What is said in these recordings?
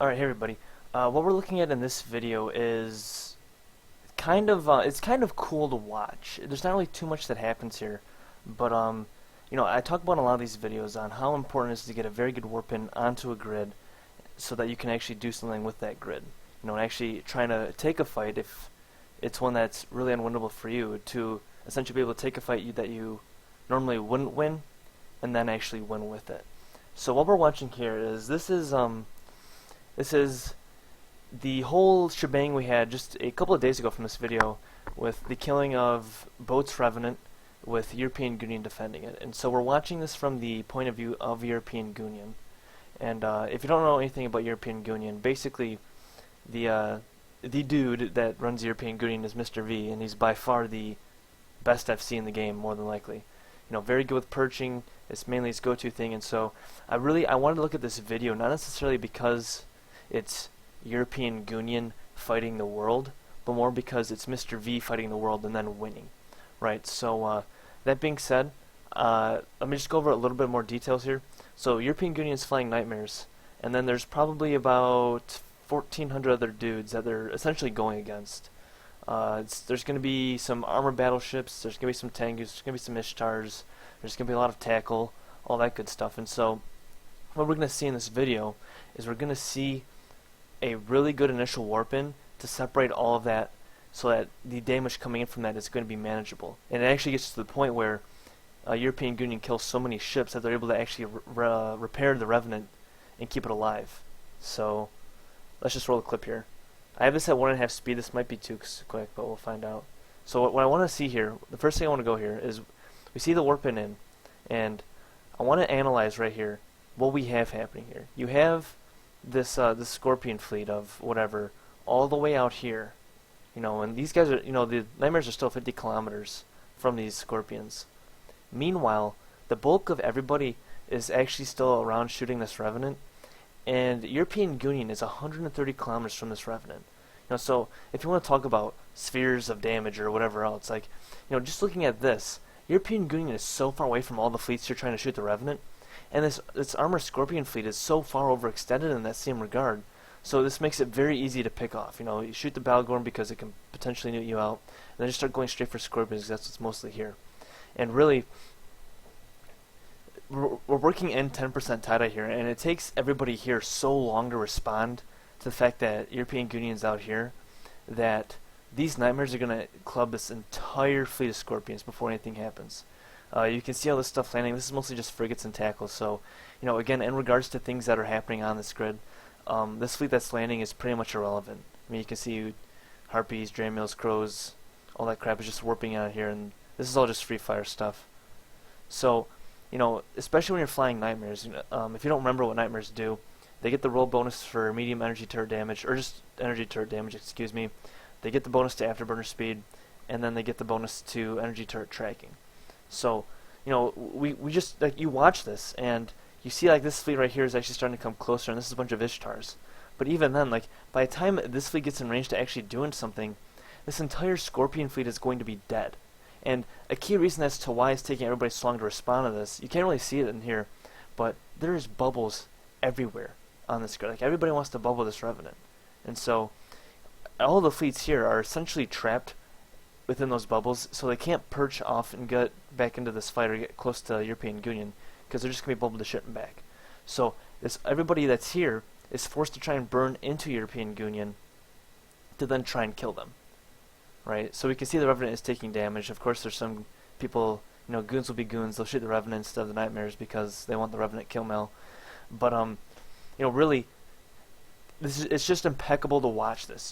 Alright, hey everybody. What we're looking at in this video is it's kind of cool to watch. There's not really too much that happens here, but I talk about in a lot of these videos on how important it is to get a very good warp in onto a grid so that you can actually do something with that grid. And actually trying to take a fight if it's one that's really unwinnable for you, to essentially be able to take a fight that you normally wouldn't win and then actually win with it. So what we're watching here is this is the whole shebang we had just a couple of days ago from this video with the killing of Boat's Revenant with European Goonian defending it. And so we're watching this from the point of view of European Goonian. And if you don't know anything about European Goonian, basically the dude that runs European Goonian is Mr. V, and he's by far the best FC in the game, more than likely. Very good with perching. It's mainly his go-to thing, and so I wanted to look at this video not necessarily because it's European Goonian fighting the world, but more because it's Mr. V fighting the world and then winning, right? So that being said, let me just go over a little bit more details here. So European Goonian is flying Nightmares, and then there's probably about 1,400 other dudes that they're essentially going against. There's going to be some armored battleships, there's going to be some Tengus, there's going to be some Ishtars, there's going to be a lot of tackle, all that good stuff. And so what we're going to see in this video is we're going to see a really good initial warp in to separate all of that so that the damage coming in from that is going to be manageable. And it actually gets to the point where European Goonian kills so many ships that they're able to actually repair the Revenant and keep it alive. So let's just roll the clip here. I have this at 1.5 speed. This might be too quick, but we'll find out. So what I want to see here, the first thing I want to go here is we see the warp in, and I want to analyze right here what we have happening here. You have this Scorpion fleet of whatever all the way out here, and these guys are, the Nightmares are still 50 kilometers from these Scorpions. Meanwhile, the bulk of everybody is actually still around shooting this Revenant, and European Goonian is 130 kilometers from this Revenant. So if you want to talk about spheres of damage or whatever else, like, just looking at this, European Goonian is so far away from all the fleets you're trying to shoot the Revenant, and this armored Scorpion fleet is so far overextended in that same regard. So this makes it very easy to pick off. You shoot the Balgorn because it can potentially nuke you out, and then just start going straight for Scorpions because that's what's mostly here. And really, we're working in 10% tie-dye here, and it takes everybody here so long to respond to the fact that European Goonian's out here that these Nightmares are going to club this entire fleet of Scorpions before anything happens. You can see all this stuff landing. This is mostly just frigates and tackles, so again, in regards to things that are happening on this grid, this fleet that's landing is pretty much irrelevant. You can see Harpies, Dramiels, Crows, all that crap is just warping out here, and this is all just free fire stuff. So especially when you're flying Nightmares, if you don't remember what Nightmares do, they get the roll bonus for medium energy turret damage, or just energy turret damage, excuse me. They get the bonus to afterburner speed, and then they get the bonus to energy turret tracking. So, we just, like, you watch this, and you see, like, this fleet right here is actually starting to come closer, and this is a bunch of Ishtars. But even then, like, by the time this fleet gets in range to actually doing something, this entire Scorpion fleet is going to be dead. And a key reason as to why it's taking everybody so long to respond to this, you can't really see it in here, but there's bubbles everywhere on this grid. Like, everybody wants to bubble this Revenant. And so, all the fleets here are essentially trapped within those bubbles, so they can't perch off and get back into this fight or get close to European Goonian, because they're just going to be bubbled to shit and back. So, everybody that's here is forced to try and burn into European Goonian to then try and kill them. Right, so we can see the Revenant is taking damage. Of course, there's some people, goons will be goons. They'll shoot the Revenant instead of the Nightmares because they want the Revenant kill mail. But really, it's just impeccable to watch this.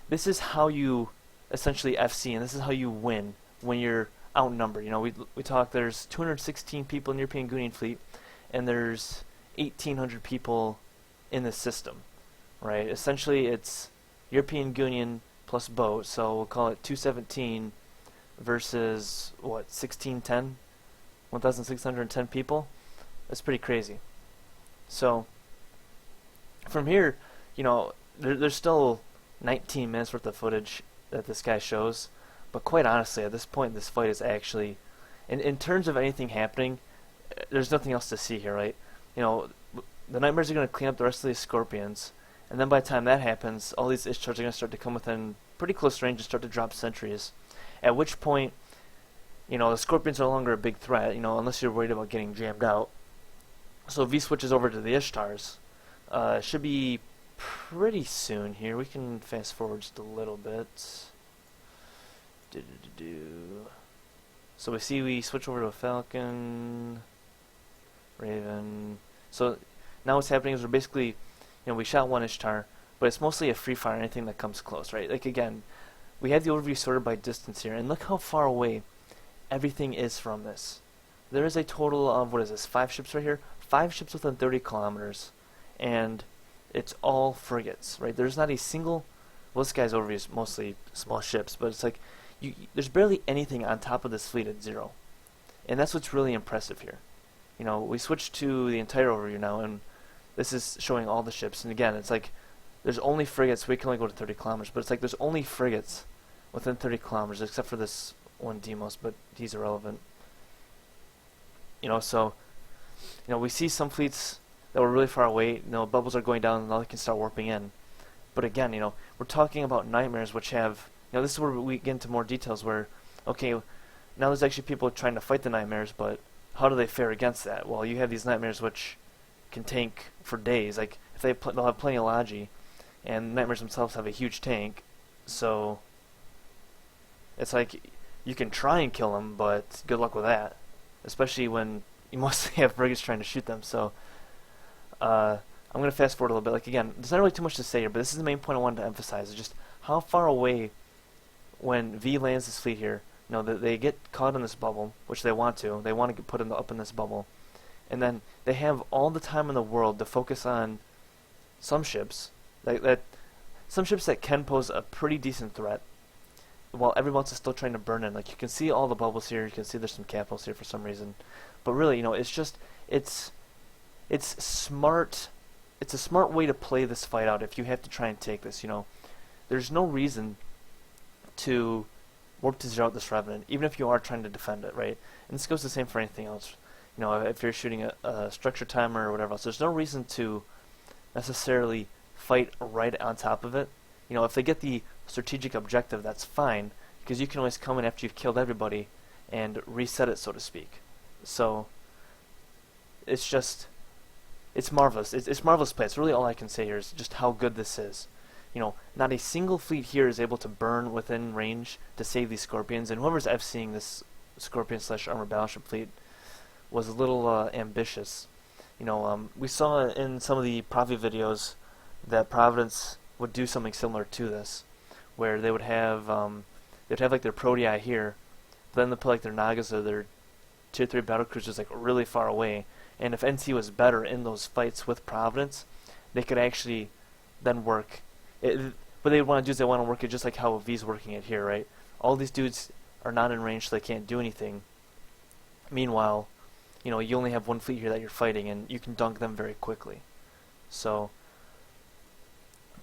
This is how you essentially FC, and this is how you win when you're outnumbered. We talk. There's 216 people in the European Goonian fleet, and there's 1,800 people in the system. Right, essentially, it's European Goonian plus boat, so we'll call it 217 versus, 1610? 1,610 people? That's pretty crazy. So, from here, there's still 19 minutes worth of footage that this guy shows, but quite honestly, at this point, this fight is actually, in terms of anything happening, there's nothing else to see here, right? the Nightmares are going to clean up the rest of these Scorpions, and then by the time that happens, all these Ishtars are going to start to come within pretty close range and start to drop sentries. At which point, the Scorpions are no longer a big threat, unless you're worried about getting jammed out. So V switches over to the Ishtars. Should be pretty soon here. We can fast forward just a little bit. So we switch over to a Falcon, Raven. So now what's happening is we're basically, we shot one Ishtar, but it's mostly a free fire, anything that comes close, right? Like again, we have the overview sorted by distance here, and look how far away everything is from this. There is a total of, 5 ships right here? 5 ships within 30 kilometers, and it's all frigates, right? There's not a single, well, this guy's overview is mostly small ships, but it's like, there's barely anything on top of this fleet at 0. And that's what's really impressive here. We switched to the entire overview now, and this is showing all the ships. And again, it's like, there's only frigates, we can only go to 30 kilometers, but it's like there's only frigates within 30 kilometers, except for this one Deimos, but he's irrelevant. So, we see some fleets that were really far away, bubbles are going down and now they can start warping in. But again, we're talking about Nightmares which have, this is where we get into more details where, okay, now there's actually people trying to fight the Nightmares, but how do they fare against that? Well, you have these Nightmares which can tank for days. Like, if they'll have plenty of Logi, and Nightmares themselves have a huge tank, so it's like, you can try and kill them, but good luck with that. Especially when you mostly have frigates trying to shoot them, so I'm going to fast forward a little bit. Like, again, there's not really too much to say here, but this is the main point I wanted to emphasize, is just how far away when V lands this fleet here, they get caught in this bubble, which they want to. They want to get put up in this bubble. And then they have all the time in the world to focus on some ships, some ships that can pose a pretty decent threat, while everyone else is still trying to burn in. Like, you can see all the bubbles here, you can see there's some capitals here for some reason. But really, it's smart. It's a smart way to play this fight out if you have to try and take this, There's no reason to warp to 0 out this Revenant, even if you are trying to defend it, right? And this goes the same for anything else. If you're shooting a structure timer or whatever else, there's no reason to necessarily fight right on top of it. If they get the strategic objective, that's fine, because you can always come in after you've killed everybody and reset it, so to speak. So it's marvelous. It's marvelous play. It's really all I can say here is just how good this is. Not a single fleet here is able to burn within range to save these Scorpions, and whoever's FCing this Scorpion/Armor Battleship fleet was a little ambitious. We saw in some of the Pravi videos that Providence would do something similar to this, where they would have like their Protea here, but then they'd put like their Nagas or their Tier 3 battle cruisers like really far away, and if NC was better in those fights with Providence, they could actually then work. What they want to do is they want to work it just like how V's working it here, right? All these dudes are not in range, so they can't do anything. Meanwhile, you only have one fleet here that you're fighting, and you can dunk them very quickly. So,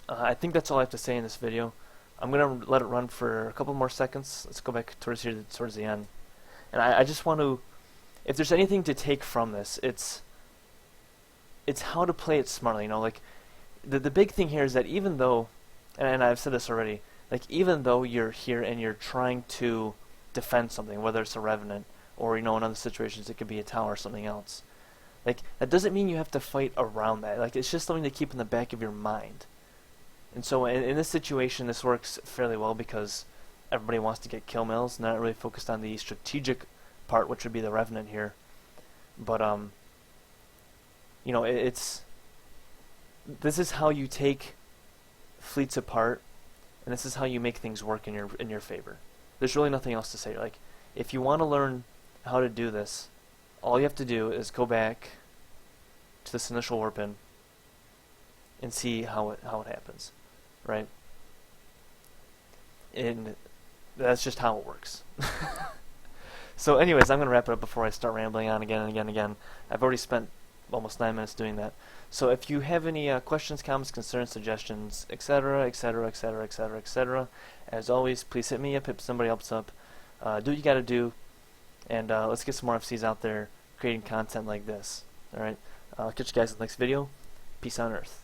I think that's all I have to say in this video. I'm going to let it run for a couple more seconds. Let's go back towards the end. And I just want to, if there's anything to take from this, it's how to play it smartly. Like, the big thing here is that even though, and I've said this already, like, even though you're here and you're trying to defend something, whether it's a Revenant, or, in other situations it could be a tower or something else, like, that doesn't mean you have to fight around that. Like, it's just something to keep in the back of your mind. And so in this situation, this works fairly well because everybody wants to get kill mills, not really focused on the strategic part, which would be the Revenant here. But this is how you take fleets apart, and this is how you make things work in your favor. There's really nothing else to say. Like, if you want to learn how to do this, all you have to do is go back to this initial warp in and see how it happens, right? And that's just how it works. So anyways, I'm going to wrap it up before I start rambling on again and again and again. I've already spent almost 9 minutes doing that. So if you have any questions, comments, concerns, suggestions, etc., etc., etc., etc., etc., as always, please hit me up, hit somebody else up. Do what you got to do, and let's get some more FCs out there creating content like this. Alright, I'll catch you guys in the next video. Peace on Earth.